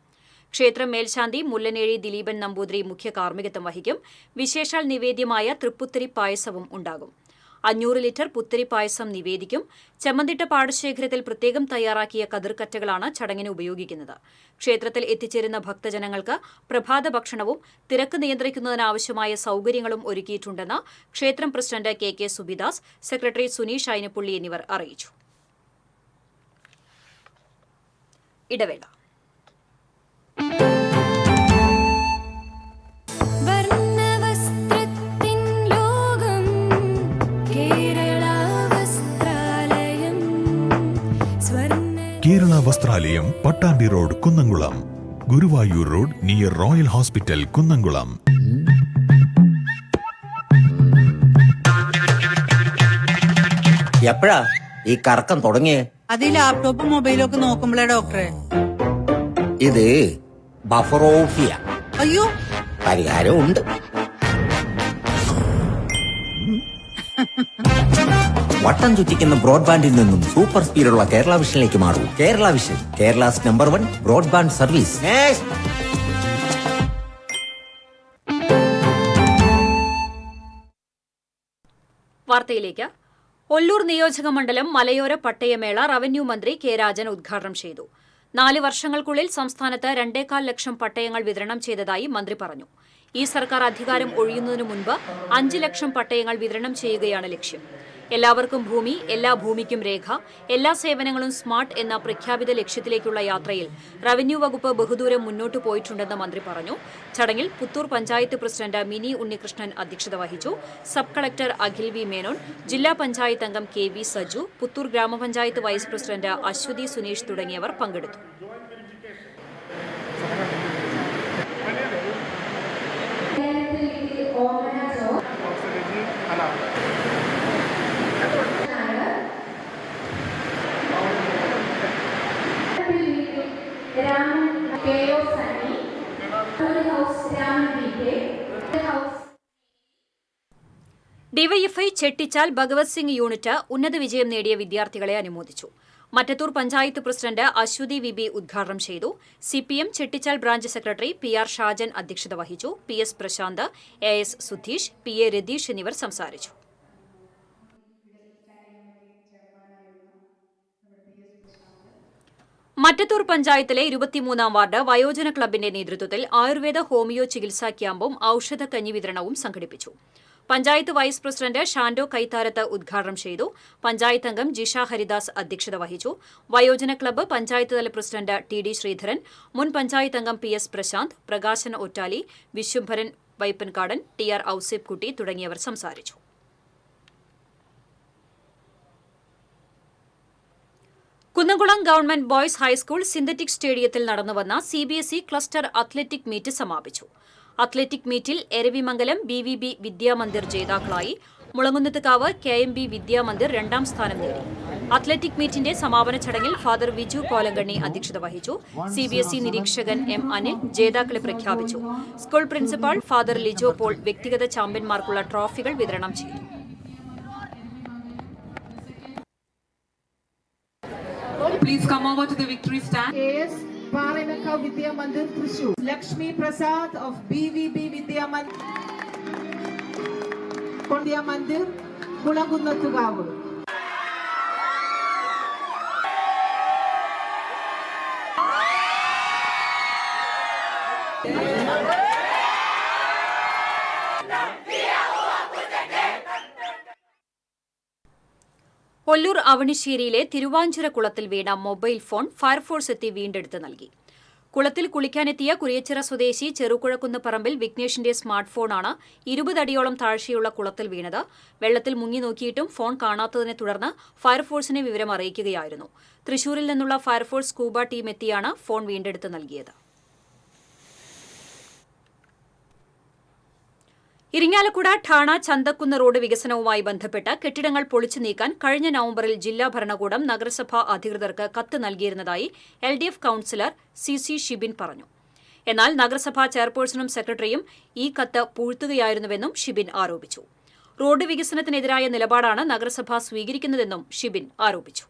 ക്ഷേത്രം മേൽശാന്തി മുല്ലനേഴി ദിലീപൻ നമ്പൂതിരി മുഖ്യ കാർമ്മികത്വം വഹിക്കും. വിശേഷാൽ നിവേദ്യമായ തൃപ്പുത്തിരി പായസവും ഉണ്ടാകും. 500 ലിറ്റർ പുത്തിരി പായസം നിവേദിക്കും. ചെമ്മന്തിട്ട പാടശേഖരത്തിൽ പ്രത്യേകം തയ്യാറാക്കിയ കതിർക്കറ്റകളാണ് ചടങ്ങിന് ഉപയോഗിക്കുന്നത്. ക്ഷേത്രത്തിൽ എത്തിച്ചേരുന്ന ഭക്തജനങ്ങൾക്ക് പ്രഭാത ഭക്ഷണവും തിരക്ക് നിയന്ത്രിക്കുന്നതിനാവശ്യമായ സൌകര്യങ്ങളും ഒരുക്കിയിട്ടുണ്ടെന്ന് ക്ഷേത്രം president KK Subidas, secretary Suneesh Ayinappully എന്നിവർ അറിയിച്ചു. ഇടവേള. Kerala Vasthralayam, Pattambi road, Kunnamkulam. Guruvayur road near royal hospital, Kunnamkulam. എപ്പോഴാ ഈ കറക്കം തുടങ്ങിയേ? അത് ഈ ലാപ്ടോപ്പും മൊബൈലും ഒക്കെ നോക്കുമ്പോഴേ ഡോക്ടറെ. ഇത് ബഫറോഫിയ. അയ്യോ, പരിഹാരമുണ്ട്. വട്ടം ചുറ്റിക്കുന്ന ബ്രോഡ്ബാൻഡിൽ നിന്നും സൂപ്പർ സ്പീഡുള്ള കേരള വിഷനിലേക്ക് മാറൂ. Kerala vision, Kerala's #1 broadband service. വാർത്തയിലേക്ക്. ഒല്ലൂർ നിയോജക മണ്ഡലം മലയോര പട്ടയമേള റവന്യൂ മന്ത്രി കെ രാജൻ ഉദ്ഘാടനം ചെയ്തു. 4 വർഷങ്ങൾക്കുള്ളിൽ സംസ്ഥാനത്ത് 2.25 ലക്ഷം പട്ടയങ്ങൾ വിതരണം ചെയ്തതായി മന്ത്രി പറഞ്ഞു. ഈ സർക്കാർ അധികാരം ഒഴിയുന്നതിനു മുൻപ് 5 ലക്ഷം പട്ടയങ്ങൾ വിതരണം ചെയ്യുകയാണ് ലക്ഷ്യം. എല്ലാവർക്കും ഭൂമി, എല്ലാ ഭൂമിക്കും രേഖ, എല്ലാ സേവനങ്ങളും സ്മാർട്ട് എന്ന പ്രഖ്യാപിത ലക്ഷ്യത്തിലേക്കുള്ള യാത്രയിൽ റവന്യൂ വകുപ്പ് ബഹുദൂരം മുന്നോട്ടു പോയിട്ടുണ്ടെന്ന് മന്ത്രി പറഞ്ഞു. ചടങ്ങിൽ പുത്തൂർ പഞ്ചായത്ത് പ്രസിഡന്റ് മിനി ഉണ്ണികൃഷ്ണൻ അധ്യക്ഷത വഹിച്ചു. Sub collector Akhil V Menon, ജില്ലാ പഞ്ചായത്ത് അംഗം കെ വി സജു, പുത്തൂർ ഗ്രാമപഞ്ചായത്ത് വൈസ് പ്രസിഡന്റ് അശ്വതി സുനീഷ് തുടങ്ങിയവർ പങ്കെടുത്തു. ഡിവൈഎഫ്ഐ ചെട്ടിച്ചാൽ ഭഗവത് സിംഗ് യൂണിറ്റ് ഉന്നത വിജയം നേടിയ വിദ്യാർത്ഥികളെ അനുമോദിച്ചു. മറ്റത്തൂർ പഞ്ചായത്ത് പ്രസിഡന്റ് അശ്വതി വിബി ഉദ്ഘാടനം ചെയ്തു. CPM Chettichal branch secretary PR Shajan അധ്യക്ഷത വഹിച്ചു. PS Prashant, AS Sudheesh, PA Ratheesh എന്നിവർ സംസാരിച്ചു. മറ്റത്തൂർ പഞ്ചായത്തിലെ 23-ാം വാർഡ് വയോജന ക്ലബിന്റെ നേതൃത്വത്തിൽ ആയുർവേദ ഹോമിയോ ചികിത്സാ ക്യാമ്പും ഔഷധക്കഞ്ഞി വിതരണവും സംഘടിപ്പിച്ചു. പഞ്ചായത്ത് വൈസ് പ്രസിഡന്റ് ഷാൻഡോ കൈത്താരത്ത് ഉദ്ഘാടനം ചെയ്തു. പഞ്ചായത്ത് അംഗം ജിഷ ഹരിദാസ് അധ്യക്ഷത വഹിച്ചു. വയോജന ക്ലബ്ബ് പഞ്ചായത്ത് തല പ്രസിഡന്റ് TD ശ്രീധരൻ, മുൻ പഞ്ചായത്ത് അംഗം PS പ്രശാന്ത്, പ്രകാശൻ ഒറ്റാലി, വിശ്വംഭരൻ വൈപ്പൻകാടൻ, TR ഔസേബ് കുട്ടി തുടങ്ങിയവർ സംസാരിച്ചു. Kunnamkulam government boys high school synthetic സ്റ്റേഡിയത്തിൽ നടന്നുവന്ന CBSE ക്ലസ്റ്റർ അത്ലറ്റിക് മീറ്റ് സമാപിച്ചു. അത്ലറ്റിക് മീറ്റിൽ എരവിമംഗലം BVB വിദ്യാമന്ദിർ ജേതാക്കളായി. മുളങ്ങുന്നത്തുകാവ് KMB വിദ്യാമന്ദിർ 2ാം സ്ഥാനം നേടി. അത്ലറ്റിക് മീറ്റിന്റെ സമാപന ചടങ്ങിൽ ഫാദർ വിജു കോലങ്കണ്ണി അധ്യക്ഷത വഹിച്ചു. CBSE നിരീക്ഷകൻ M അനിൽ ജേതാക്കളെ പ്രഖ്യാപിച്ചു. School principal father Lijo Paul വ്യക്തിഗത ചാമ്പ്യന്മാർക്കുള്ള ട്രോഫികൾ വിതരണം ചെയ്തു. Please come over to the victory stand. AS Paranaka Vidya Mandir Thrissur. Lakshmi Prasad of BVB Vidya Mandir Mulagunathugavu. Ollur അവണിശ്ശേരിയിലെ തിരുവാഞ്ചിറ കുളത്തിൽ വീണ മൊബൈൽ ഫോൺ ഫയർഫോഴ്സ് എത്തി വീണ്ടെടുത്ത് നൽകി. കുളത്തിൽ കുളിക്കാനെത്തിയ കുരിയച്ചിറ സ്വദേശി ചെറുകുഴക്കുന്ന് പറമ്പിൽ വിഘ്നേഷിന്റെ സ്മാർട്ട് ഫോണാണ് 20 അടിയോളം താഴ്ചയുള്ള കുളത്തിൽ വീണത്. വെള്ളത്തിൽ മുങ്ങി നോക്കിയിട്ടും ഫോൺ കാണാത്തതിനെ തുടർന്ന് ഫയർഫോഴ്സിനെ വിവരം അറിയിക്കുകയായിരുന്നു. തൃശൂരിൽ നിന്നുള്ള ഫയർഫോഴ്സ് സ്കൂബ ടീം എത്തിയാണ് ഫോൺ വീണ്ടെടുത്ത് നൽകിയത്. ഇരിങ്ങാലക്കുട ഠാണ ചന്തക്കുന്ന് റോഡ് വികസനവുമായി ബന്ധപ്പെട്ട് കെട്ടിടങ്ങൾ പൊളിച്ചു നീക്കാൻ കഴിഞ്ഞ നവംബറിൽ ജില്ലാ ഭരണകൂടം നഗരസഭാ അധികൃതർക്ക് കത്ത് നൽകിയിരുന്നതായി LDF കൌൺസിലർ CC ഷിബിൻ പറഞ്ഞു. എന്നാൽ നഗരസഭാ ചെയർപേഴ്സണും സെക്രട്ടറിയും ഈ കത്ത് പൂഴ്ത്തുകയായിരുന്നുവെന്നും ഷിബിൻ ആരോപിച്ചു. റോഡ് വികസനത്തിനെതിരായ നിലപാടാണ് നഗരസഭ സ്വീകരിക്കുന്നതെന്നും ഷിബിൻ ആരോപിച്ചു.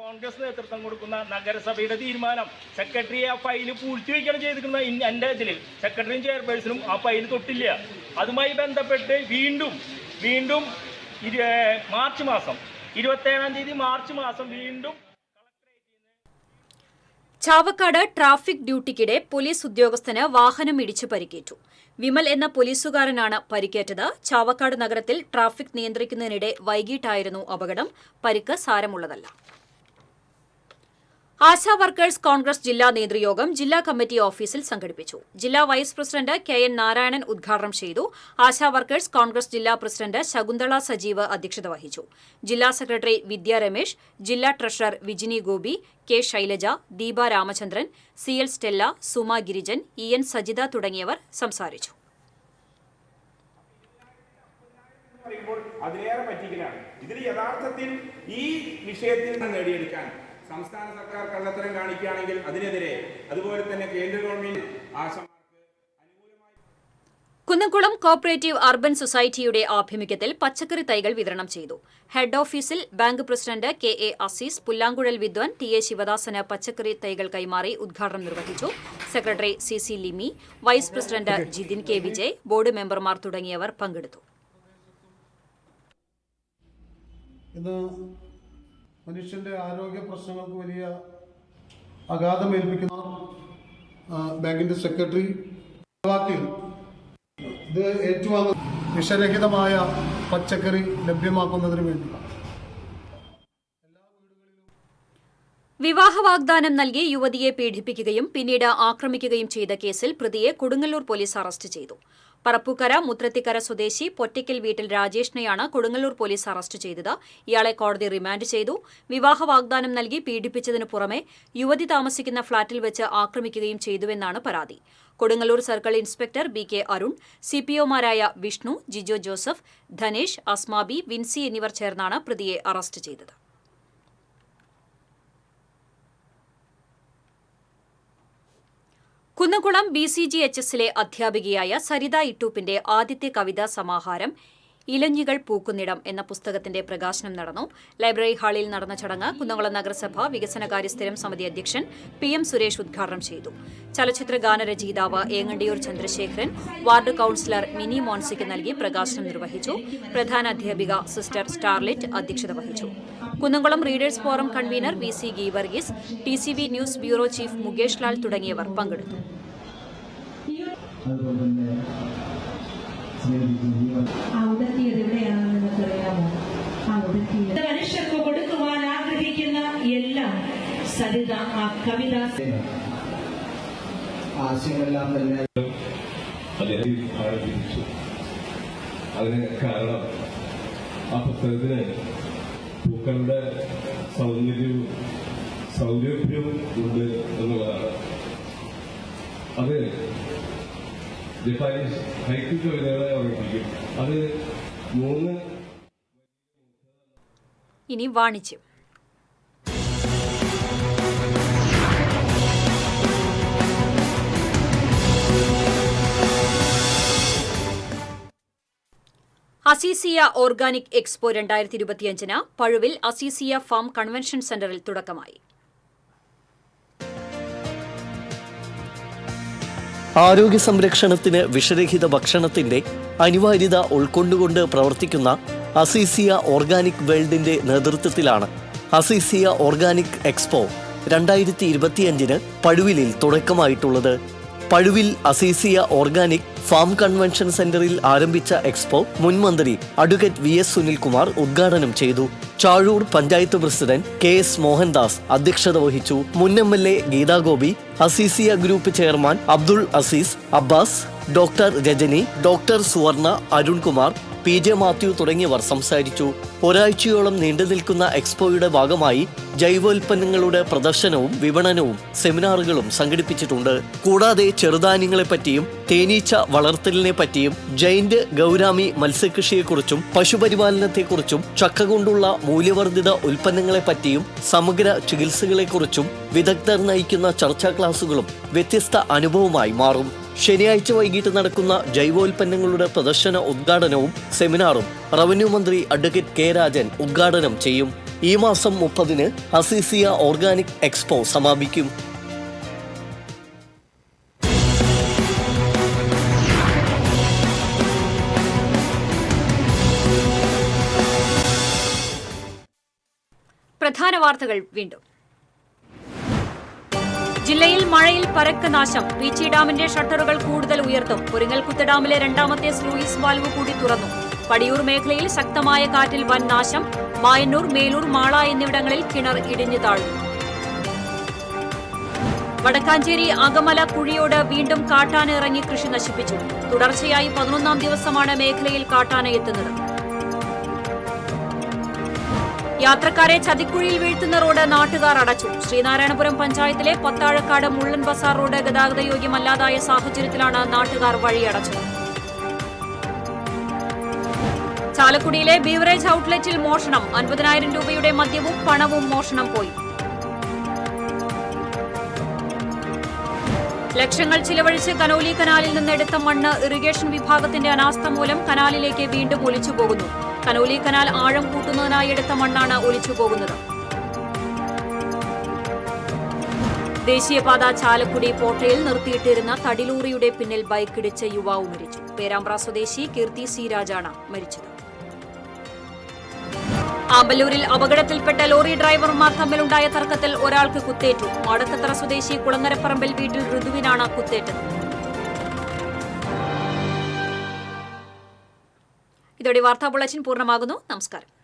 കോൺഗ്രസ് നേതൃത്വം കൊടുക്കുന്ന നഗരസഭയുടെ തീരുമാനം സെക്രട്ടറിയെ ആ ഫയല് പൂഴ്ത്തിവെക്കണം ചെയ്തിരിക്കുന്ന എൻ്റെ ഇതിൽ സെക്രട്ടറിയും ചെയർപേഴ്സണും ആ ഫയൽ തൊട്ടില്ല. അതുമായി ബന്ധപ്പെട്ട് വീണ്ടും മാർച്ച് മാസം 27-ാം തീയതി വീണ്ടും ചാവക്കാട് ട്രാഫിക് ഡ്യൂട്ടിക്കിടെ പോലീസ് ഉദ്യോഗസ്ഥന് വാഹനം ഇടിച്ച് പരിക്കേറ്റു. വിമൽ എന്ന പോലീസുകാരനാണ് പരിക്കേറ്റത്. ചാവക്കാട് നഗരത്തിൽ ട്രാഫിക് നിയന്ത്രിക്കുന്നതിനിടെ വൈകിട്ടായിരുന്നു അപകടം. പരിക്ക് സാരമുള്ളതല്ല. ആശാ വർക്കേഴ്സ് കോൺഗ്രസ് ജില്ലാ നേതൃയോഗം ജില്ലാ കമ്മിറ്റി ഓഫീസിൽ സംഘടിപ്പിച്ചു. ജില്ലാ വൈസ് പ്രസിഡന്റ് KN നാരായണൻ ഉദ്ഘാടനം ചെയ്തു. ആശാ വർക്കേഴ്സ് കോൺഗ്രസ് ജില്ലാ പ്രസിഡന്റ് ശകുന്തള സജീവ് അധ്യക്ഷത വഹിച്ചു. ജില്ലാ സെക്രട്ടറി വിദ്യ രമേശ്, ജില്ലാ treasurer Vijini Gopi, K Shailaja, Deepa Ramachandran, CL Stella, Suma Girijan, EN Sajitha തുടങ്ങിയവർ സംസാരിച്ചു. അതിലേറെ പറ്റിക്കലാണ്. ഇതിൽ യഥാർത്ഥത്തിൽ ഈ വിഷയത്തിൽ നിന്ന് നേടിയെടുക്കാൻ സംസ്ഥാന സർക്കാർ കള്ളത്തരം കാണിക്കുകയാണെങ്കിൽ അതിനെതിരെ അതുപോലെ തന്നെ കേന്ദ്ര ഗവൺമെന്റ് കുന്നംകുളം കോഓപ്പറേറ്റീവ് അർബൻ സൊസൈറ്റിയുടെ ആഭിമുഖ്യത്തിൽ പച്ചക്കറി തൈകൾ വിതരണം ചെയ്തു. ഹെഡ് ഓഫീസിൽ ബാങ്ക് പ്രസിഡന്റ് കെ.എ. അസീസ്, പുല്ലാങ്കുഴൽ വിദ്വാൻ ടി.എ. ശിവദാസന് പച്ചക്കറി തൈകൾ കൈമാറി ഉദ്ഘാടനം നിർവഹിച്ചു. Secretary C. Limi, vice president Jithin K. Vijay, board മെമ്പർമാർ തുടങ്ങിയവർ പങ്കെടുത്തു. ഇന്ന് മനുഷ്യന്റെ ആരോഗ്യ പ്രശ്നങ്ങൾക്ക് വലിയ ആഘാതമേൽപ്പിക്കുന്ന ബാങ്കിന്റെ സെക്രട്ടറി ഇത് ഏറ്റുവാങ്ങുന്ന വിഷരഹിതമായ പച്ചക്കറി ലഭ്യമാക്കുന്നതിന് വേണ്ടി വിവാഹ വാഗ്ദാനം നൽകി യുവതിയെ പീഡിപ്പിക്കുകയും പിന്നീട് ആക്രമിക്കുകയും ചെയ്ത കേസിൽ പ്രതിയെ കൊടുങ്ങല്ലൂർ പോലീസ് അറസ്റ്റ് ചെയ്തു. പറപ്പൂക്കര മുത്രത്തിക്കര സ്വദേശി പൊറ്റയ്ക്കൽ വീട്ടിൽ രാജേഷിനെയാണ് കൊടുങ്ങല്ലൂർ പോലീസ് അറസ്റ്റ് ചെയ്തത്. ഇയാളെ കോടതി റിമാൻഡ് ചെയ്തു. വിവാഹ വാഗ്ദാനം നൽകി പീഡിപ്പിച്ചതിനു പുറമെ യുവതി താമസിക്കുന്ന ഫ്ളാറ്റിൽ വെച്ച് ആക്രമിക്കുകയും ചെയ്തുവെന്നാണ് പരാതി. Kodungallur circle inspector B K. Arun, സിപിഒമാരായ വിഷ്ണു, ജിജോ ജോസഫ്, ധനേഷ്, അസ്മാബി, വിൻസി എന്നിവർ ചേർന്നാണ് പ്രതിയെ അറസ്റ്റ് ചെയ്തത്. കുന്നംകുളം BCGHSലെ അധ്യാപികയായ സരിത ഇട്ടൂപ്പിന്റെ ആദ്യത്തെ കവിതാ സമാഹാരം ഇലഞ്ഞികൾ പൂക്കുന്നിടം എന്ന പുസ്തകത്തിന്റെ പ്രകാശനം നടന്നു. ലൈബ്രറി ഹാളിൽ നടന്ന ചടങ്ങ് കുന്നംകുളം നഗരസഭ വികസനകാര്യ സ്ഥിരം സമിതി അധ്യക്ഷൻ PM സുരേഷ് ഉദ്ഘാടനം ചെയ്തു. ചലച്ചിത്ര ഗാനരചയിതാവ് ഏങ്ങണ്ടിയൂർ ചന്ദ്രശേഖരൻ വാർഡ് കൌൺസിലർ മിനി മോൻസിക്ക് നൽകി പ്രകാശനം നിർവഹിച്ചു. പ്രധാന അധ്യാപിക സിസ്റ്റർ സ്റ്റാർലെറ്റ് അധ്യക്ഷത വഹിച്ചു. Kunnamkulam readers forum convener VC Geevarghese, TCV news bureau chief Mukesh Lal തുടങ്ങിയവർ പങ്കെടുത്തു. മനുഷ്യർക്ക് കൊടുക്കുവാൻ ആഗ്രഹിക്കുന്ന എല്ലാം സരിത ആ കവിത ആശയമെല്ലാം തന്നെ ആരംഭിച്ചു. അതിന് കാരണം ആ പുസ്തകത്തിന് പൂക്കളുടെ സൗരഭ്യവും ഉണ്ട് എന്നുള്ളതാണ്. അത് ജപ്പാനീസ് ഹൈക്കു കവിതകളെ ഓർമ്മിപ്പിക്കും. അത് 3 ഇനി വാണിജ്യം. Azeezia organic expo 2025 Pazhuvil Azeezia farm convention സെന്ററിൽ തുടക്കമായി. ആരോഗ്യ സംരക്ഷണത്തിന് വിഷരഹിത ഭക്ഷണത്തിന്റെ അനിവാര്യത ഉൾക്കൊണ്ടുകൊണ്ട് പ്രവർത്തിക്കുന്ന അസീസിയ ഓർഗാനിക് വേൾഡിന്റെ നേതൃത്വത്തിലാണ് അസീസിയ ഓർഗാനിക് എക്സ്പോ 2025 പഴുവിലിൽ തുടക്കമായിട്ടുള്ളത്. Pazhuvil Azeezia organic farm convention സെന്ററിൽ ആരംഭിച്ച എക്സ്പോ മുൻ മന്ത്രി അഡ്വക്കേറ്റ് VS സുനിൽകുമാർ ഉദ്ഘാടനം ചെയ്തു. ചാഴൂർ പഞ്ചായത്ത് പ്രസിഡന്റ് KS മോഹൻദാസ് അധ്യക്ഷത വഹിച്ചു. മുൻ MLA Geethagopi, Azeezia group chairman Abdul Azeez, Abbas, doctor Rajani, doctor Suvarna, Arunkumar, PJ Mathew തുടങ്ങിയവർ സംസാരിച്ചു. ഒരാഴ്ചയോളം നീണ്ടുനിൽക്കുന്ന എക്സ്പോയുടെ ഭാഗമായി ജൈവോൽപ്പന്നങ്ങളുടെ പ്രദർശനവും വിപണനവും സെമിനാറുകളും സംഘടിപ്പിച്ചിട്ടുണ്ട്. കൂടാതെ ചെറുധാന്യങ്ങളെപ്പറ്റിയും തേനീച്ച വളർത്തലിനെ പറ്റിയും ജൈന്റ് ഗൗരാമി മത്സ്യകൃഷിയെക്കുറിച്ചും പശുപരിപാലനത്തെക്കുറിച്ചും ചക്ക കൊണ്ടുള്ള മൂല്യവർദ്ധിത ഉൽപ്പന്നങ്ങളെപ്പറ്റിയും സമഗ്ര ചികിത്സകളെക്കുറിച്ചും വിദഗ്ധർ നയിക്കുന്ന ചർച്ചാ ക്ലാസുകളും വ്യത്യസ്ത അനുഭവമായി മാറും. ശനിയാഴ്ച വൈകിട്ട് നടക്കുന്ന ജൈവോൽപ്പന്നങ്ങളുടെ പ്രദർശന ഉദ്ഘാടനവും സെമിനാറും റവന്യൂ മന്ത്രി അഡ്വക്കേറ്റ് K. രാജൻ ഉദ്ഘാടനം ചെയ്യും. ഈ മാസം 30 അസീസിയ ഓർഗാനിക് എക്സ്പോ സമാപിക്കും. പ്രധാന വാർത്തകൾ വീണ്ടും. ജില്ലയിൽ മഴയിൽ പരക്കെ നാശം. പീച്ചി ഡാമിന്റെ ഷട്ടറുകൾ കൂടുതൽ ഉയർത്തും. പുരിങ്ങൽകുത്ത് ഡാമിലെ രണ്ടാമത്തെ സ്ലൂയിസ് വാൽവ് കൂടി തുറന്നു. പടിയൂർ മേഖലയിൽ ശക്തമായ കാറ്റിൽ വൻ നാശം. മായന്നൂർ, മേലൂർ, മാള എന്നിവിടങ്ങളിൽ കിണർ ഇടിഞ്ഞു താഴ്ന്നു. വടക്കാഞ്ചേരി അകമല കുഴിയോട് വീണ്ടും കാട്ടാന ഇറങ്ങി കൃഷി നശിപ്പിച്ചു. തുടർച്ചയായി 11ാം ദിവസമാണ് മേഖലയിൽ കാട്ടാന എത്തുന്നത്. യാത്രക്കാരെ ചതിക്കുഴിയിൽ വീഴ്ത്തുന്ന റോഡ് നാട്ടുകാർ അടച്ചു. ശ്രീനാരായണപുരം പഞ്ചായത്തിലെ പത്താഴക്കാട് മുള്ളൻ ബസാർ റോഡ് ഗതാഗതയോഗ്യമല്ലാതായ സാഹചര്യത്തിലാണ് നാട്ടുകാർ വഴിയടച്ചത്. ചാലക്കുടിയിലെ ബീവറേജ് ഔട്ട്ലെറ്റിൽ മോഷണം. 50,000 രൂപയുടെ മദ്യവും പണവും മോഷണം പോയി. ലക്ഷങ്ങൾ ചിലവഴിച്ച് കനോലി കനാലിൽ നിന്നെടുത്ത മണ്ണ് ഇറിഗേഷൻ വിഭാഗത്തിന്റെ അനാസ്ഥ മൂലം കനാലിലേക്ക് വീണ്ടും ഒലിച്ചുപോകുന്നു. കനോലി കനാൽ ആഴം കൂട്ടുന്നതിനായി എടുത്ത മണ്ണാണ് ഒലിച്ചുപോകുന്നത്. ദേശീയപാത ചാലക്കുടി പോട്ടയിൽ നിർത്തിയിട്ടിരുന്ന തടിലൂറിയുടെ പിന്നിൽ ബൈക്കിടിച്ച് യുവാവ് മരിച്ചു. പേരാമ്പ്ര സ്വദേശി കീർത്തി സി രാജാണ് മരിച്ചത്. ആമ്പല്ലൂരിൽ അപകടത്തിൽപ്പെട്ട ലോറി ഡ്രൈവർമാർ തമ്മിലുണ്ടായ തർക്കത്തിൽ ഒരാൾക്ക് കുത്തേറ്റു. മാടക്കത്തറ സ്വദേശി കുളങ്ങരപ്പറമ്പിൽ വീട്ടിൽ ഋതുവിനാണ് കുത്തേറ്റത്. ഇതോടെ വാർത്താ ബുള്ളറ്റിൻ പൂർണ്ണമാകുന്നു. നമസ്കാരം.